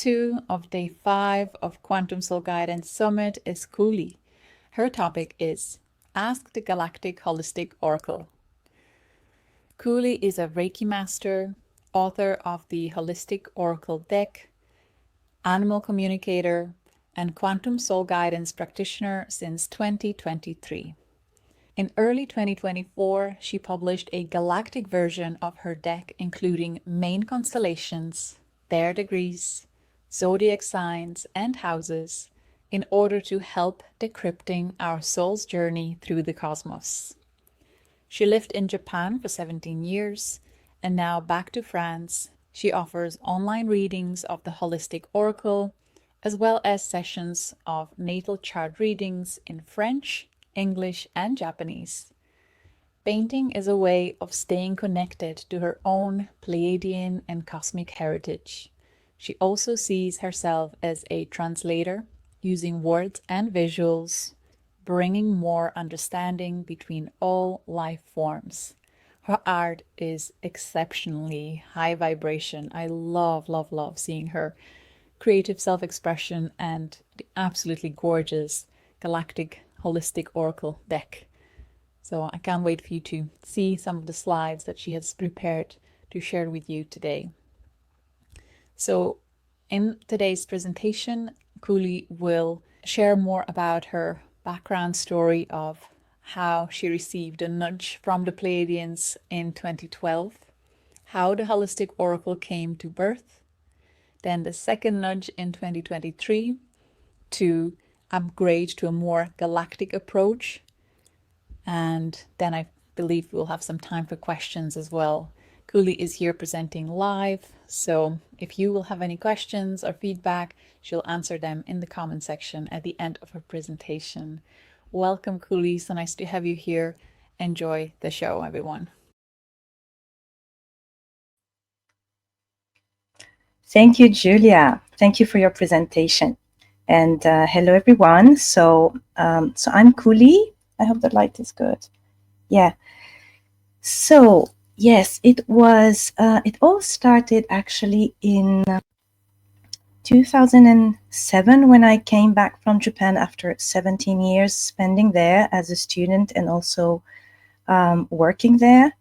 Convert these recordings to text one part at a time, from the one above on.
2 of day 5 of Quantum Soul Guidance Summit is Couli. Her topic is Ask the Galactic Holistic Oracle. Couli is a Reiki master, author of the Holistic Oracle deck, animal communicator, and Quantum Soul Guidance practitioner since 2023. In early 2024, she published a galactic version of her deck, including main constellations, their degrees, zodiac signs, and houses, in order to help decrypting our soul's journey through the cosmos. She lived in Japan for 17 years, and now back to France, she offers online readings of the Holistic Oracle, as well as sessions of natal chart readings in French, English, and Japanese. Painting is a way of staying connected to her own Pleiadian and cosmic heritage. She also sees herself as a translator, using words and visuals, bringing more understanding between all life forms. Her art is exceptionally high vibration. I love seeing her creative self-expression and the absolutely gorgeous Galactic Holistic Oracle deck. So I can't wait for you to see some of the slides that she has prepared to share with you today. So in today's presentation, Couli will share more about her background story of how she received a nudge from the Pleiadians in 2012, how the Holistic Oracle came to birth, then the second nudge in 2023 to upgrade to a more galactic approach, and then I believe we'll have some time for questions as well. Couli is here presenting live, so if you will have any questions or feedback, she'll answer them in the comment section at the end of her presentation. Welcome, Couli. So nice to have you here. Enjoy the show, everyone. Thank you, Julia. Thank you for your presentation. And hello, everyone. So I'm Couli. I hope the light is good. Yeah. So yes, it was. It all started actually in 2007 when I came back from Japan after 17 years spending there as a student and also working there,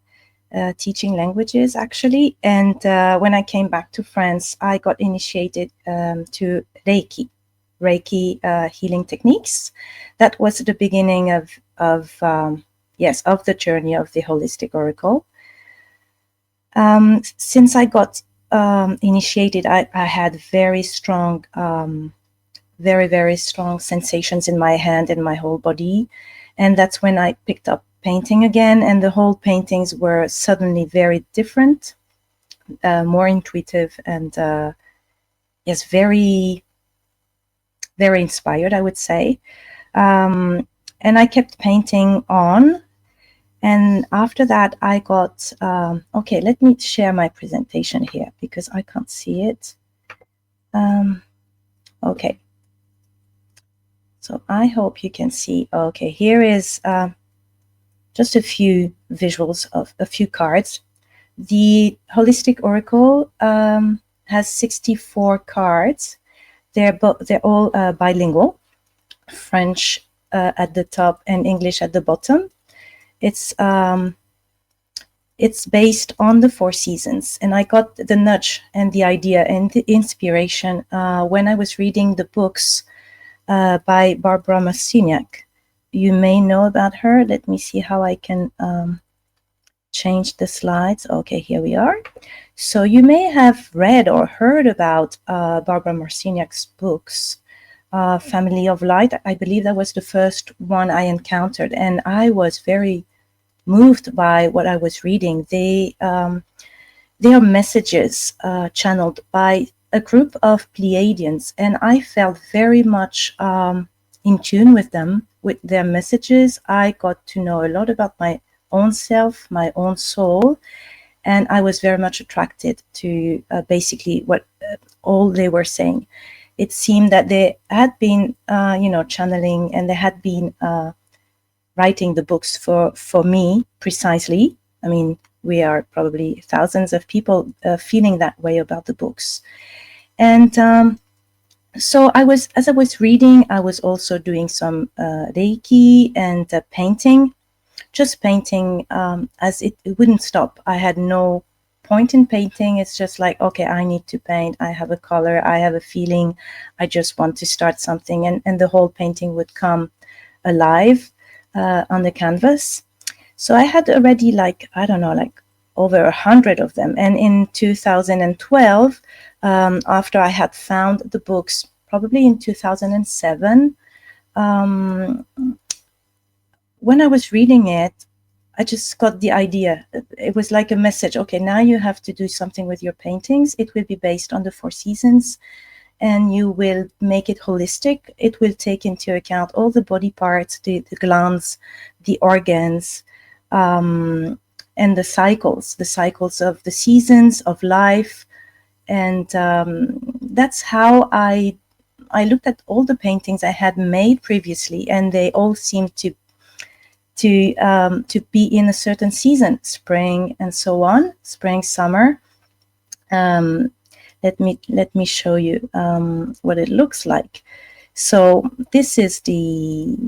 teaching languages actually. And when I came back to France, I got initiated to Reiki healing techniques. That was the beginning of the journey of the Holistic Oracle. Since I got initiated, I had very strong, very strong sensations in my hand and my whole body. And that's when I picked up painting again, and the whole paintings were suddenly very different, more intuitive, and yes, very inspired, I would say. And I kept painting on. And after that, I got, okay, let me share my presentation here because I can't see it. Okay. So I hope you can see. Okay, here is just a few visuals of a few cards. The Holistic Oracle has 64 cards. They're all bilingual, French at the top and English at the bottom. It's based on the 4 seasons, and I got the nudge and the idea and the inspiration when I was reading the books by Barbara Marciniak. You may know about her. Let me see how I can change the slides. Okay, here we are. So you may have read or heard about Barbara Marciniak's books. Family of Light. I believe that was the first one I encountered, and I was very moved by what I was reading. They are messages channeled by a group of Pleiadians, and I felt very much in tune with them, with their messages. I got to know a lot about my own self, my own soul, and I was very much attracted to basically what all they were saying. It seemed that they had been, channeling, and they had been writing the books for me precisely. I mean, we are probably thousands of people feeling that way about the books. And so as I was reading, I was also doing some Reiki and painting, just painting, as it wouldn't stop. I had no point in painting. It's just like, okay, I need to paint. I have a color, I have a feeling, I just want to start something. And the whole painting would come alive on the canvas. So I had already I don't know, over 100 of them. And in 2012, after I had found the books, probably in 2007, when I was reading it, I just got the idea. It was like a message. Okay, now you have to do something with your paintings. It will be based on the 4 seasons, and you will make it holistic. It will take into account all the body parts, the glands, the organs, and the cycles of the seasons of life. And that's how I looked at all the paintings I had made previously, and they all seemed to be in a certain season, spring and so on, spring, summer. Let me show you what it looks like. So this is the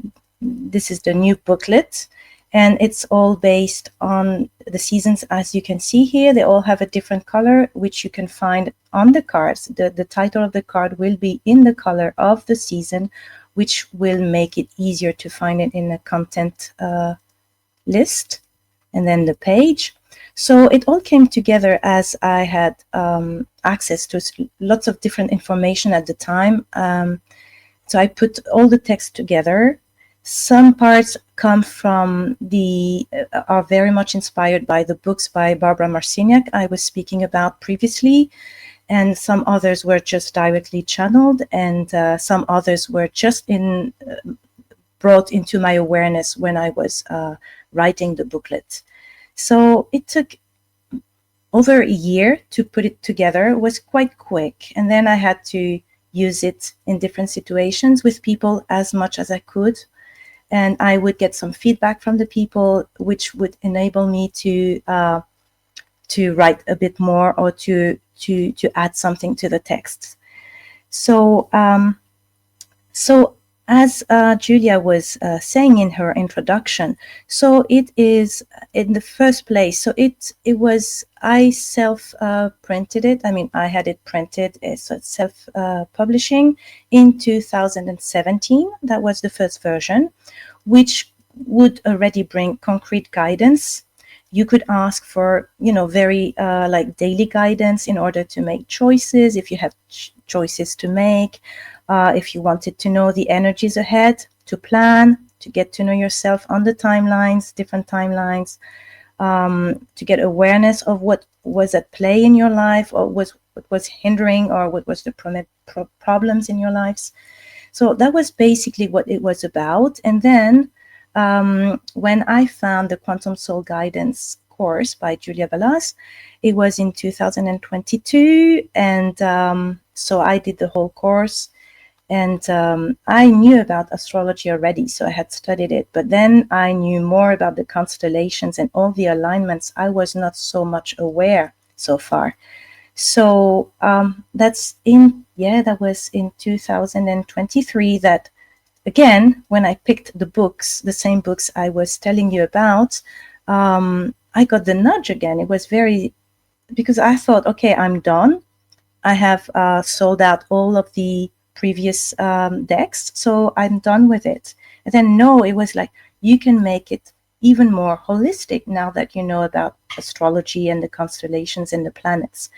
new booklet, and it's all based on the seasons. As you can see here, they all have a different color, which you can find on the cards. The title of the card will be in the color of the season, which will make it easier to find it in the content list, and then the page. So it all came together as I had access to lots of different information at the time. So I put all the text together. Some parts come from are very much inspired by the books by Barbara Marciniak I was speaking about previously, and some others were just directly channeled, and some others were just brought into my awareness when I was writing the booklet. So it took over a year to put it together. It was quite quick, and then I had to use it in different situations with people as much as I could, and I would get some feedback from the people, which would enable me to write a bit more, or to add something to the text. So as Julia was saying in her introduction, so it is in the first place. So it was, I self-printed it. I mean, I had it printed, so it's self-publishing in 2017. That was the first version, which would already bring concrete guidance. You could ask for, very daily guidance in order to make choices, if you have choices to make. If you wanted to know the energies ahead, to plan, to get to know yourself on the timelines, different timelines, to get awareness of what was at play in your life, or what was hindering, or what was the problems in your lives. So that was basically what it was about. And then when I found the Quantum Soul Guidance course by Julia Balas, it was in 2022. And so I did the whole course. And I knew about astrology already, so I had studied it. But then I knew more about the constellations and all the alignments. I was not so much aware so far. So that was in 2023 that, again, when I picked the books, the same books I was telling you about, I got the nudge again. It was because I thought, okay, I'm done. I have sold out all of the previous decks, so I'm done with it. And then no, it was like, you can make it even more holistic now that you know about astrology and the constellations and the planets.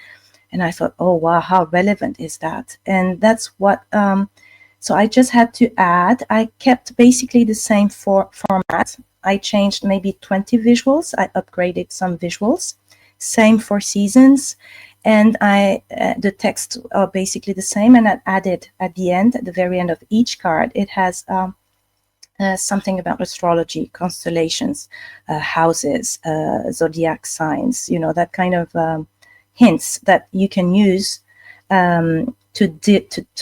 And I thought, oh wow, how relevant is that? And that's what so I just had to add. I kept basically the same format. I changed maybe 20 visuals. I upgraded some visuals. Same for seasons. And the texts are basically the same, and I added at the end, at the very end of each card, it has something about astrology, constellations, houses, zodiac signs, that kind of hints that you can use to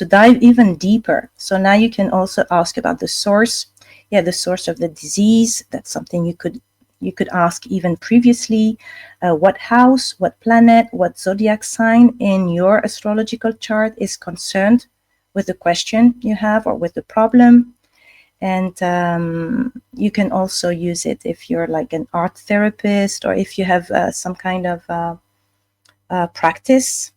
dive even deeper. So now you can also ask about the source. Yeah, the source of the disease. That's something you could You could ask even previously what house, what planet, what zodiac sign in your astrological chart is concerned with the question you have or with the problem. And you can also use it if you're like an art therapist, or if you have some kind of practice,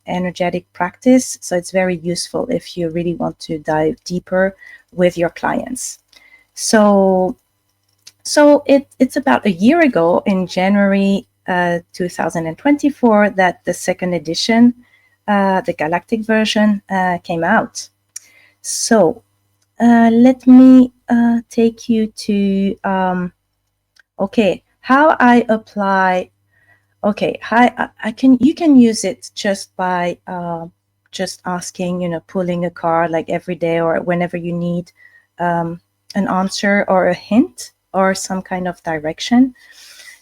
energetic practice. So it's very useful if you really want to dive deeper with your clients. So it's about a year ago, in January 2024, that the second edition, the Galactic version, came out. So let me take you to how I apply. Okay, you can use it just by just asking, pulling a card like every day or whenever you need an answer or a hint or some kind of direction.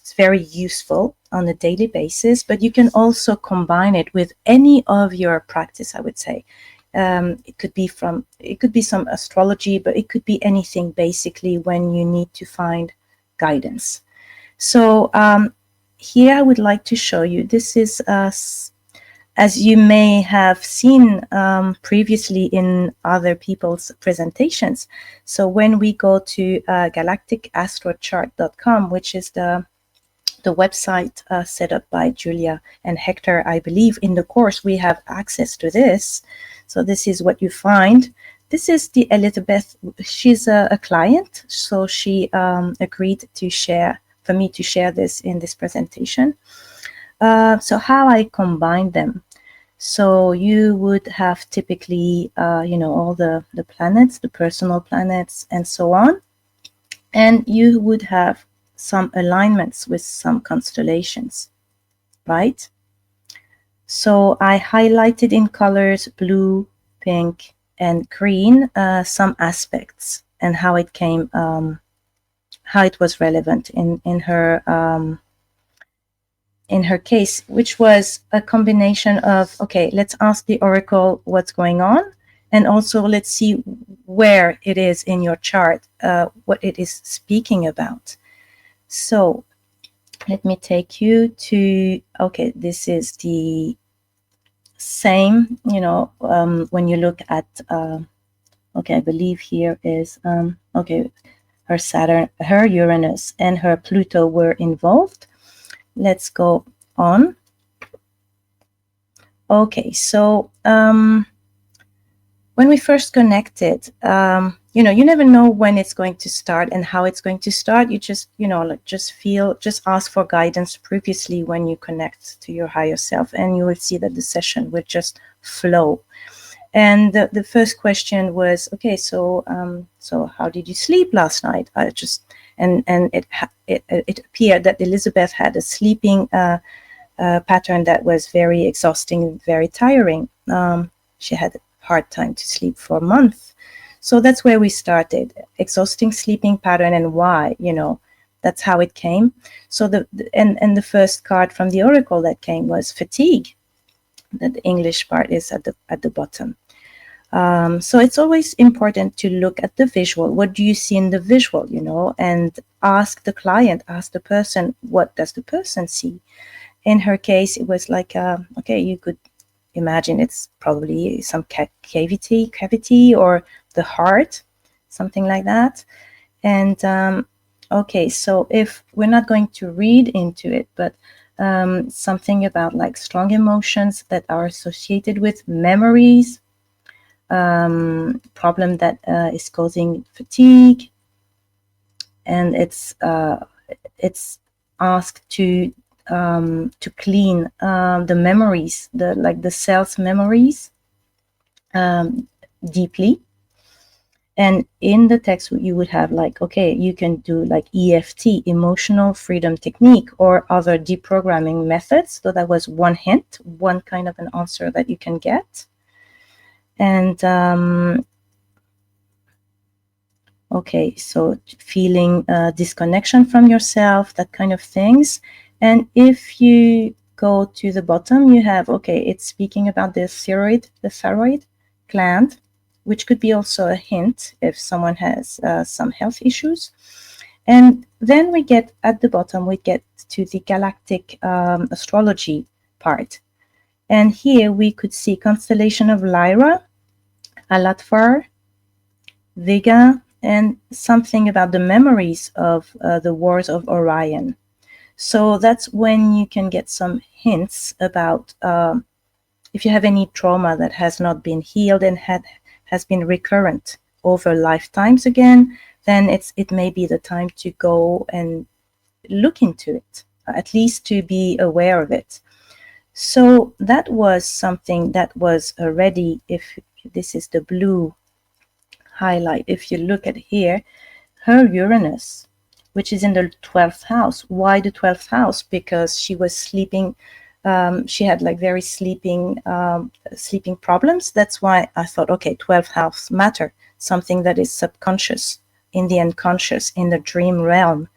It's very useful on a daily basis, but you can also combine it with any of your practice, I would say. It could be some astrology, but it could be anything basically when you need to find guidance. So here I would like to show you, this is as you may have seen previously in other people's presentations. So when we go to galacticastrochart.com, which is the website set up by Julia and Hector, I believe in the course we have access to this. So this is what you find. This is the Elizabeth. She's a client, so she agreed to share, for me to share this in this presentation. So how I combine them. So you would have typically, all the planets, the personal planets, and so on. And you would have some alignments with some constellations, right? So I highlighted in colors blue, pink, and green some aspects and how it came, how it was relevant in her case, which was a combination of, okay, let's ask the oracle what's going on, and also let's see where it is in your chart, what it is speaking about. So let me take you to, okay, this is the same, when you look at, okay, I believe here is, okay, her Saturn, her Uranus, and her Pluto were involved. Let's go on. Okay, so when we first connected, you never know when it's going to start and how it's going to start. You just, just ask for guidance previously when you connect to your higher self, and you will see that the session will just flow. And the first question was, okay, so how did you sleep last night? And it appeared that Elizabeth had a sleeping pattern that was very exhausting, very tiring. She had a hard time to sleep for a month. So that's where we started. Exhausting sleeping pattern, and why, that's how it came. So the first card from the oracle that came was fatigue. That the English part is at the bottom. So it's always important to look at the visual. What do you see in the visual, and ask the client, ask the person, what does the person see? In her case, it was like, okay, you could imagine it's probably some cavity or the heart, something like that. And okay, so if we're not going to read into it, but something about like strong emotions that are associated with memories, problem that is causing fatigue, and it's asked to clean the memories, the cells memories deeply. And in the text you would have like, okay, you can do like EFT, emotional freedom technique, or other deprogramming methods. So that was one hint, one kind of an answer that you can get. And okay, so feeling disconnection from yourself, that kind of things. And if you go to the bottom, you have, okay, it's speaking about the thyroid gland, which could be also a hint if someone has some health issues. And then we get at the bottom, we get to the galactic astrology part. And here we could see constellation of Lyra, Alatvar, Vega, and something about the memories of the wars of Orion. So that's when you can get some hints about if you have any trauma that has not been healed and has been recurrent over lifetimes again, then it may be the time to go and look into it, at least to be aware of it. So that was something that was already, if this is the blue highlight, if you look at here, her Uranus, which is in the 12th house. Why the 12th house? Because she was sleeping, she had like very sleeping problems. That's why I thought, okay, 12th house matter, something that is subconscious, in the unconscious, in the dream realm,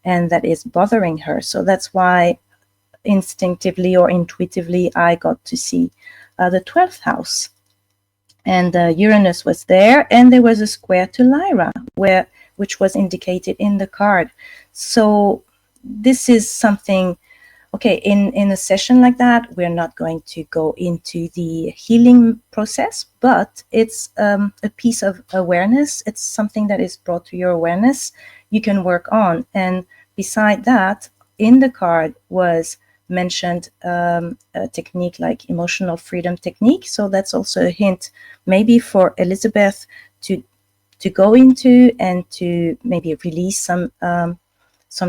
and that is bothering her. So that's why instinctively or intuitively I got to see the 12th house. And Uranus was there, and there was a square to Lyra, which was indicated in the card. So this is something, okay, in a session like that, we're not going to go into the healing process, but it's a piece of awareness. It's something that is brought to your awareness you can work on. And beside that, in the card was mentioned a technique like emotional freedom technique. So that's also a hint maybe for Elizabeth to go into and to maybe release some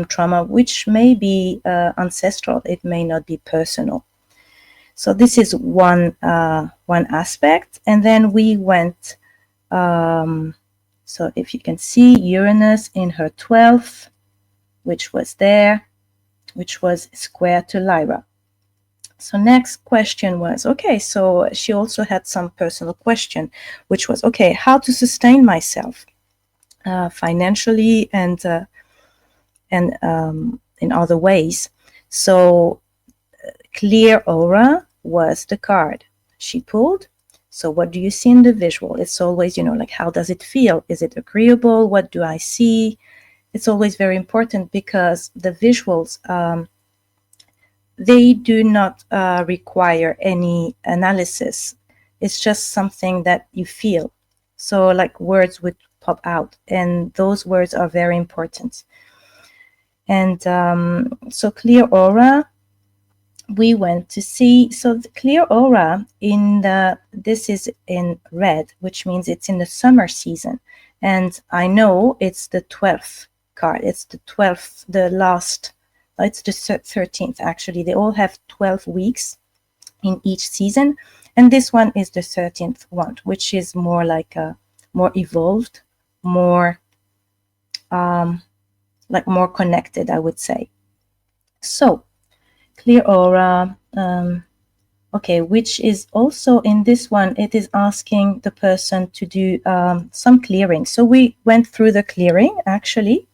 trauma, which may be ancestral. It may not be personal. So this is one aspect. And then we went, so if you can see Uranus in her 12th, which was there, which was square to Lyra. So next question was, okay, so she also had some personal question, which was, okay, how to sustain myself financially and in other ways. So clear aura was the card she pulled. So what do you see in the visual? It's always, like, how does it feel? Is it agreeable? What do I see? It's always very important because the visuals, they do not require any analysis. It's just something that you feel. So like words would pop out, and those words are very important. And so clear aura, we went to see, so the clear aura this is in red, which means it's in the summer season. And I know it's the 12th card. It's the 12th, the last, it's the 13th actually. They all have 12 weeks in each season. And this one is the 13th one, which is more like a more evolved, more like more connected, I would say. So clear aura, okay, which is also in this one, it is asking the person to do some clearing. So we went through the clearing actually.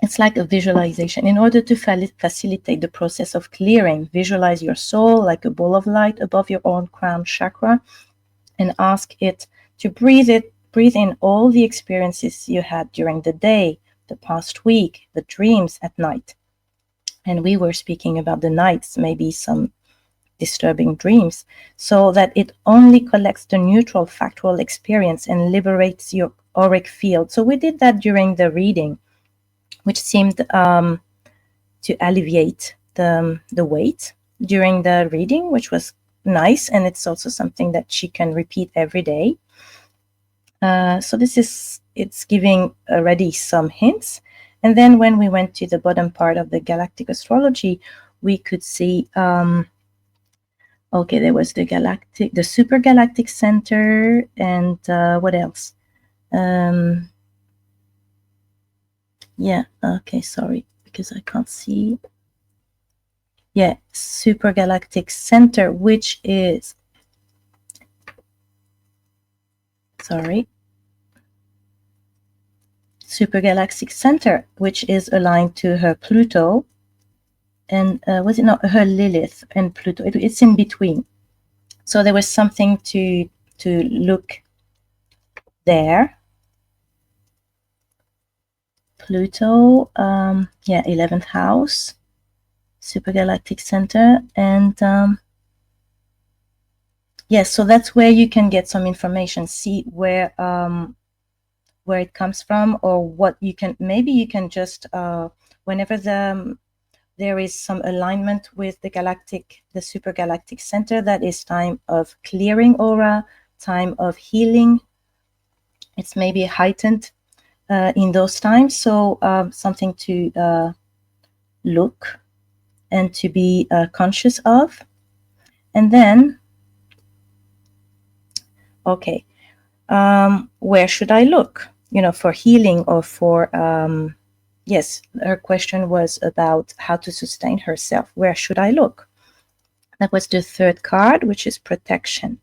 It's like a visualization. In order to facilitate the process of clearing, visualize your soul like a ball of light above your own crown chakra and ask it to breathe in all the experiences you had during the day, the past week, the dreams at night. And we were speaking about the nights, maybe some disturbing dreams, so that it only collects the neutral factual experience and liberates your auric field. So we did that during the reading, which seemed to alleviate the weight during the reading, which was nice. And it's also something that she can repeat every day. So it's giving already some hints. And then when we went to the bottom part of the Galactic Astrology, we could see, okay, there was the Super Galactic Center, and what else? Yeah, okay, sorry, because I can't see. Yeah, Super Galactic Center, which is, sorry, Super Galactic Center, which is aligned to her Pluto, and was it not her Lilith and Pluto? It's in between. So there was something to look there. Pluto, 11th house, super Galactic Center, and yes, so that's where you can get some information, see where it comes from, or what you can, maybe you can just, whenever there is some alignment with the super Galactic Center, that is time of clearing aura, time of healing. It's maybe heightened in those times, so something to look and to be conscious of. And then, okay, where should I look, for healing or for, yes, her question was about how to sustain herself. Where should I look? That was the third card, which is protection.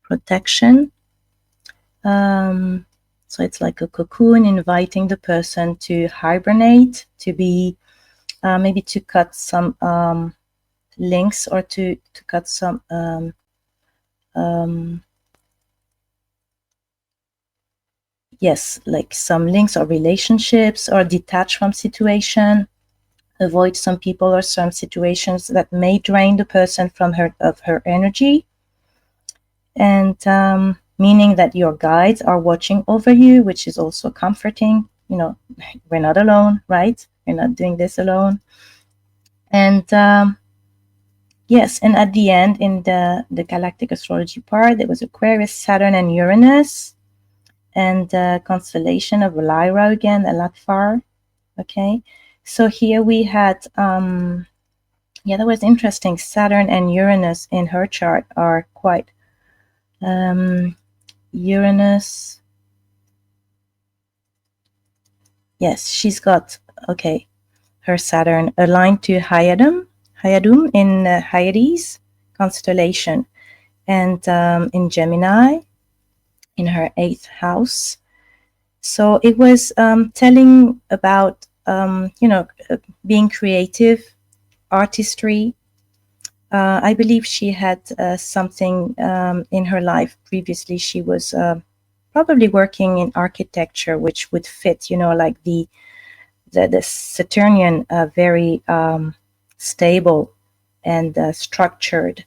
Protection. So it's like a cocoon inviting the person to hibernate, to be, maybe to cut some links, or to cut some yes, like some links or relationships, or detach from situation, avoid some people or some situations that may drain the person of her energy. And meaning that your guides are watching over you, which is also comforting. We're not alone, right? We're not doing this alone. And yes, and at the end, in the Galactic Astrology part, there was Aquarius, Saturn, and Uranus, and constellation of Lyra again, Alatfar. Okay, so here we had, that was interesting. Saturn and Uranus in her chart are quite, Uranus, yes, she's got, okay, her Saturn aligned to Hyadum in Hyades constellation, and in Gemini in her 8th house. So it was telling about, being creative, artistry. I believe she had something in her life previously. She was probably working in architecture, which would fit, like the Saturnian, very stable and structured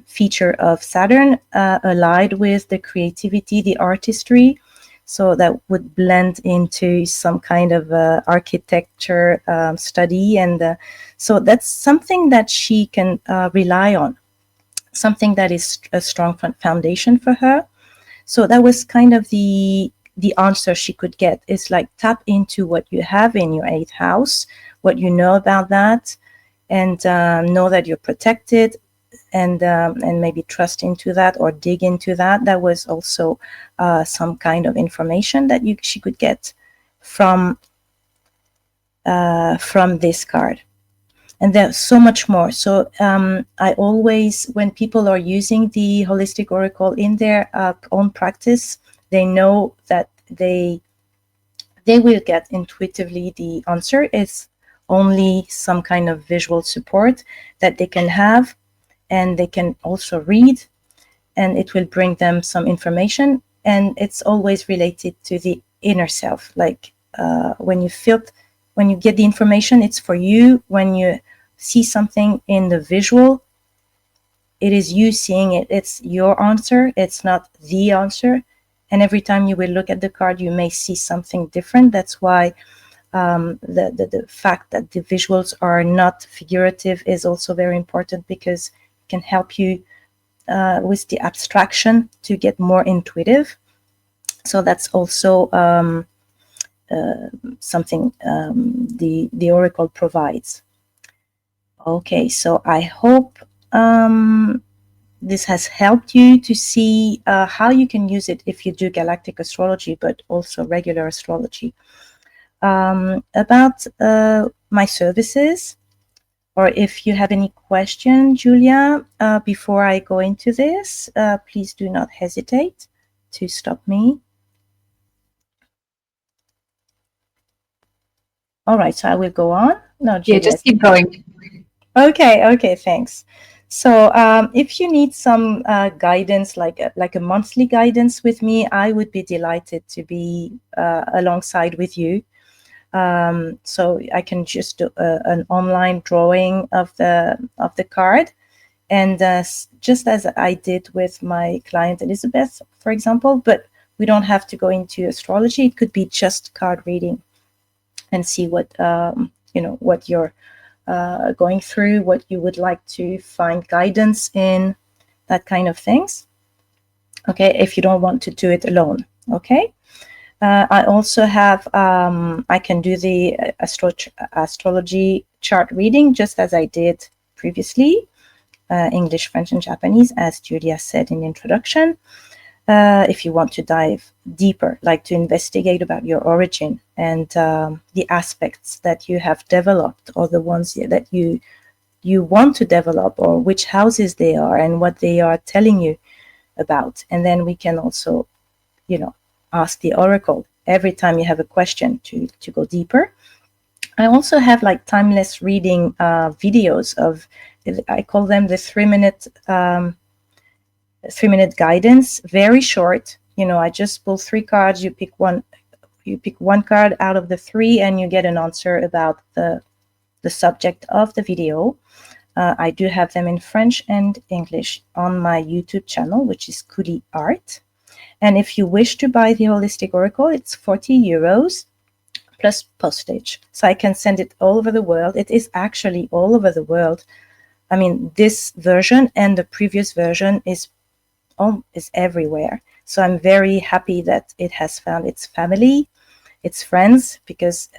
feature of Saturn, allied with the creativity, the artistry. So that would blend into some kind of architecture study. And so that's something that she can rely on, something that is a strong foundation for her. So that was kind of the answer she could get, is like, tap into what you have in your 8th house, what you know about that, and know that you're protected, and maybe trust into that, or dig into that. That was also some kind of information that she could get from this card. And there's so much more. So I always, when people are using the Holistic Oracle in their own practice, they know that they will get intuitively the answer. It's only some kind of visual support that they can have, and they can also read, and it will bring them some information. And it's always related to the inner self. Like when you get the information, it's for you. When you see something in the visual, it is you seeing it. It's your answer. It's not the answer. And every time you will look at the card, you may see something different. That's why the fact that the visuals are not figurative is also very important, because it can help you with the abstraction to get more intuitive. So that's also something the Oracle provides. Okay, so I hope this has helped you to see how you can use it if you do Galactic Astrology, but also regular astrology. About my services, or if you have any question, Julia, before I go into this, please do not hesitate to stop me. All right, so I will go on. No, Julia. Yeah, just keep going. Okay, thanks. So if you need some guidance, like a monthly guidance with me, I would be delighted to be alongside with you. So I can just do an online drawing of the card, and just as I did with my client Elizabeth, for example. But we don't have to go into astrology. It could be just card reading, and see what what you're going through, what you would like to find guidance in, that kind of things. Okay, if you don't want to do it alone. Okay. I also have, I can do the astrology chart reading just as I did previously, English, French, and Japanese, as Julia said in the introduction. If you want to dive deeper, like to investigate about your origin and the aspects that you have developed, or the ones that you want to develop, or which houses they are and what they are telling you about. And then we can also, ask the oracle every time you have a question to go deeper. I also have like timeless reading videos of, I call them the 3-minute 3-minute guidance, very short. I just pull 3 cards, you pick one card out of the 3, and you get an answer about the subject of the video. I do have them in French and English on my YouTube channel, which is couliart. And if you wish to buy the Holistic Oracle, it's 40 euros plus postage. So I can send it all over the world. It is actually all over the world. I mean, this version and the previous version is everywhere. So I'm very happy that it has found its family, its friends, because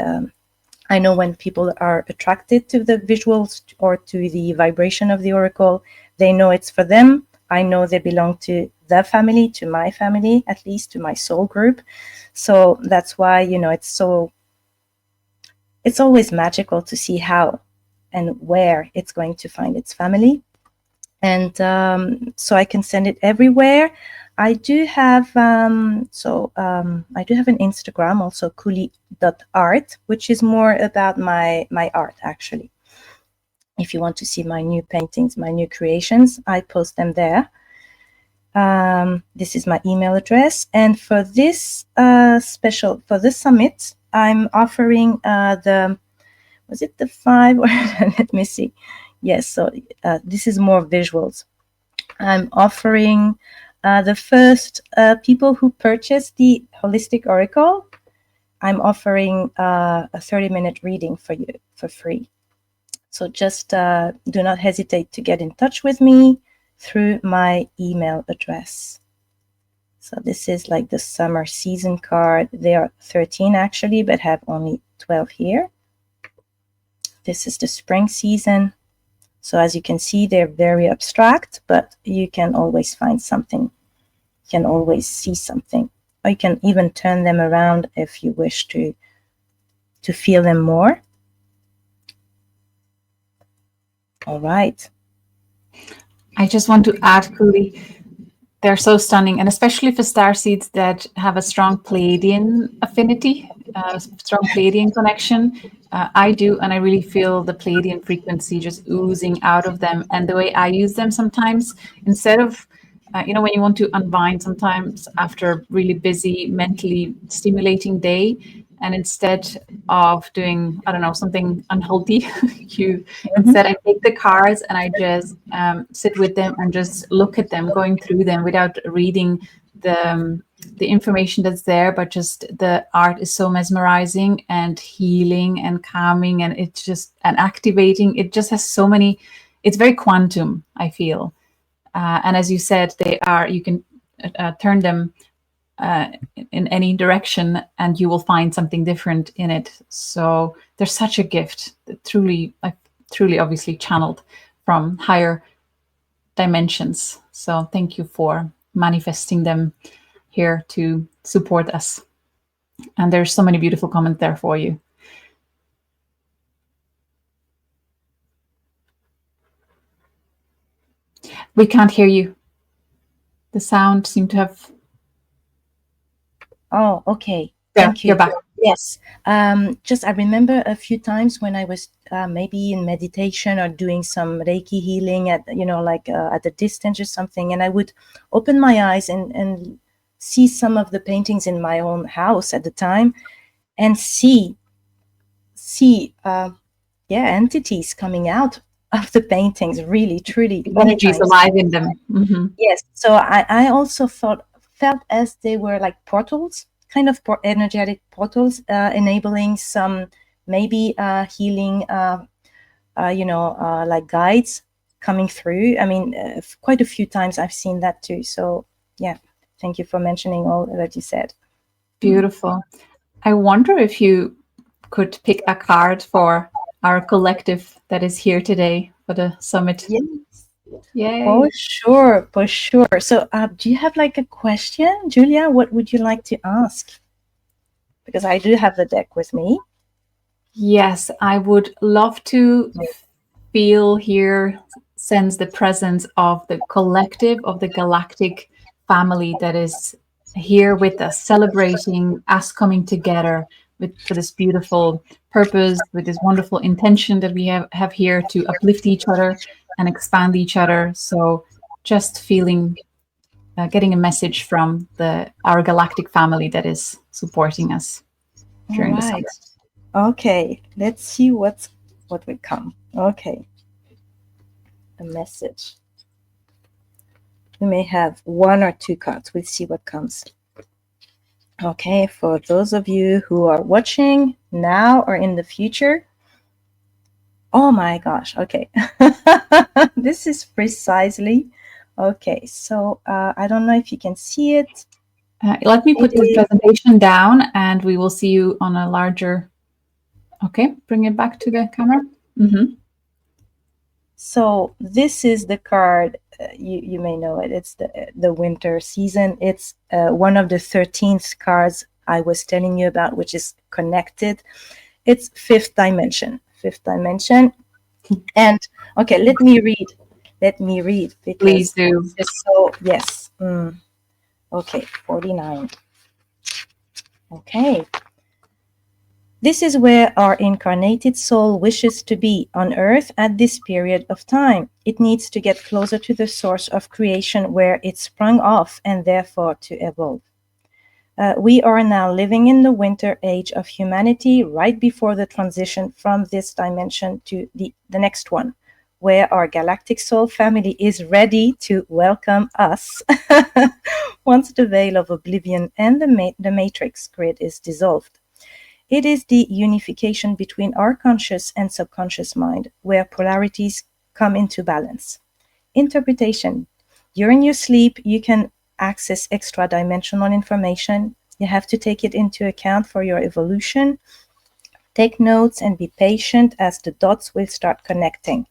I know when people are attracted to the visuals or to the vibration of the oracle, they know it's for them. I know they belong to their family, to my family, at least to my soul group. So that's why, it's always magical to see how and where it's going to find its family. And so I can send it everywhere. I do have I do have an Instagram, also couliart, which is more about my art, actually. If you want to see my new paintings, my new creations, I post them there. This is my email address. And for this for this summit, I'm offering was it the 5 or let me see. Yes, so this is more visuals. I'm offering the first people who purchase the Holistic Oracle, I'm offering a 30-minute reading for you for free. So just do not hesitate to get in touch with me through my email address. So this is like the summer season card. There are 13 actually, but have only 12 here. This is the spring season. So as you can see, they're very abstract, but you can always find something. You can always see something. Or you can even turn them around if you wish to feel them more. All right. I just want to add, Couli, they're so stunning, and especially for starseeds that have a strong Pleiadian affinity, strong Pleiadian connection. I do, and I really feel the Pleiadian frequency just oozing out of them. And the way I use them sometimes, instead of, when you want to unwind sometimes after a really busy, mentally stimulating day, and instead of doing, I don't know, something unhealthy, instead I take the cards and I just sit with them and just look at them, going through them without reading the information that's there, but just the art is so mesmerizing and healing and calming, and it's just and activating. It just has so many. It's very quantum, I feel, and as you said, you can turn them in any direction and you will find something different in it. So there's such a gift that truly obviously channeled from higher dimensions. So thank you for manifesting them here to support us. And there's so many beautiful comments there for you. We can't hear you. The sound seemed to have... Oh, okay. There, thank you. You're back. Yes. Just I remember a few times when I was maybe in meditation or doing some Reiki healing at, like at a distance or something, and I would open my eyes and see some of the paintings in my own house at the time, and see entities coming out of the paintings, really, truly, many Energies times. alive in them. Hmm. Yes. So I also felt as they were like portals, kind of energetic portals, enabling some maybe healing, like guides coming through. I mean, quite a few times I've seen that too. So yeah, thank you for mentioning all that you said. Beautiful. I wonder if you could pick a card for our collective that is here today for the summit. Yes, for Yay. sure, for sure. So do you have like a question, Julia? What would you like to ask? Because I do have the deck with me. Yes, I would love to feel, hear, sense the presence of the collective of the galactic family that is here with us, celebrating us coming together with for this beautiful purpose, with this wonderful intention that we have here to uplift each other and expand each other. So just feeling, getting a message from our galactic family that is supporting us All during the right. summer. Okay, let's see what will come. Okay, a message. We may have one or two cards. We'll see what comes. Okay, for those of you who are watching now or in the future. Oh my gosh, okay. This is precisely. Okay, so I don't know if you can see it. Let me It put the is. presentation down and we will see you on a larger. Okay, bring it back to the camera. Mm-hmm. So this is the card. You may know it. It's the winter season. It's one of the 13th cards I was telling you about, which is connected. It's fifth dimension. Fifth dimension. And okay, let me read. Let me read Please because do. it's so yes. Okay, 49. Okay. This is where our incarnated soul wishes to be on earth at this period of time. It needs to get closer to the source of creation where it sprung off and therefore to evolve. We are now living in the winter age of humanity, right before the transition from this dimension to the next one, where our galactic soul family is ready to welcome us once the veil of oblivion and the matrix grid is dissolved. It is the unification between our conscious and subconscious mind, where polarities come into balance. Interpretation. During your sleep, you can access extra dimensional information. You have to take it into account for your evolution. Take notes and be patient as the dots will start connecting,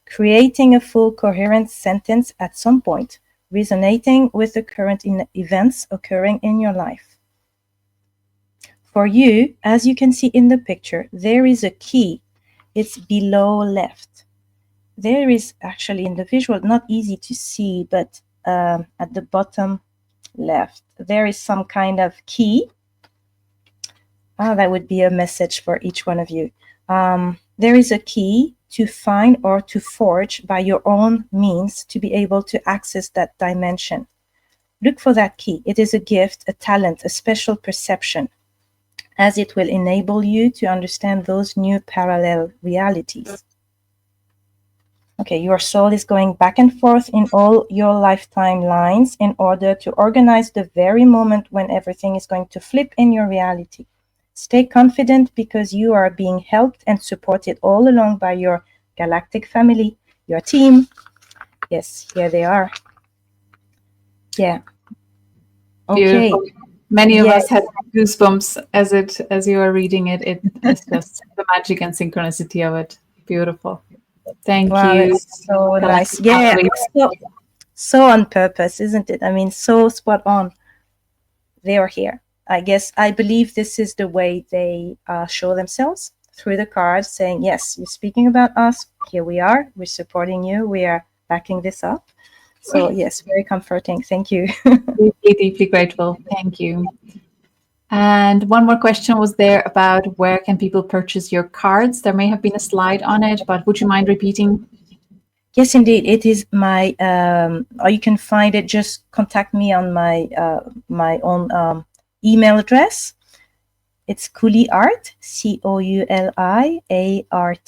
creating a full coherent sentence at some point, resonating with the current events occurring in your life. For you, as you can see in the picture, there is a key. It's below left. There is actually in the visual, not easy to see, but at the bottom left, there is some kind of key. That would be a message for each one of you. There is a key to find or to forge by your own means to be able to access that dimension. Look for that key. It is a gift, a talent, a special perception, as it will enable you to understand those new parallel realities. Okay, your soul is going back and forth in all your lifetime lines in order to organize the very moment when everything is going to flip in your reality. Stay confident because you are being helped and supported all along by your galactic family, your team. Yes, here they are. Yeah. Okay. Beautiful. Many of Yes. us had goosebumps as you were reading it. It's just the magic and synchronicity of it. Beautiful. Thank Wow, you. that's so nice. Galactic Yeah. family. So on purpose, isn't it? I mean, so spot on. They are here. I believe this is the way they show themselves through the cards, saying, yes, you're speaking about us. Here we are. We're supporting you. We are backing this up. So yes, very comforting. Thank you. Deeply, deeply grateful. Thank you. And one more question was there about where can people purchase your cards? There may have been a slide on it, but would you mind repeating? Yes, indeed. It is my, or you can find it, just contact me on my my own email address. It's couliart, COULIART,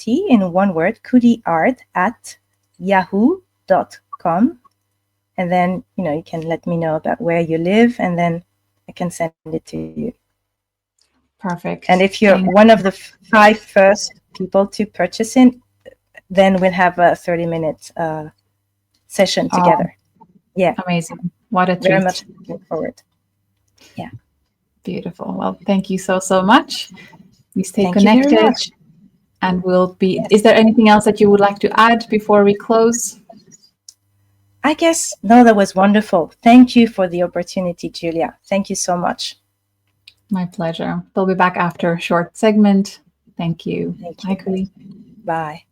in one word, couliart@yahoo.com. And then, you can let me know about where you live, and then I can send it to you. Perfect. And if you're one of the 5 first people to purchase it, then we'll have a 30-minute session together. Yeah. Amazing. What a treat. Very much looking forward. Yeah. Beautiful. Well, thank you so much. We stay Thank you very connected. much. And we'll be, is there anything else that you would like to add before we close? I guess, no, that was wonderful. Thank you for the opportunity, Julia. Thank you so much. My pleasure. We'll be back after a short segment. Thank you. Thank you. Bye, Couli. Bye.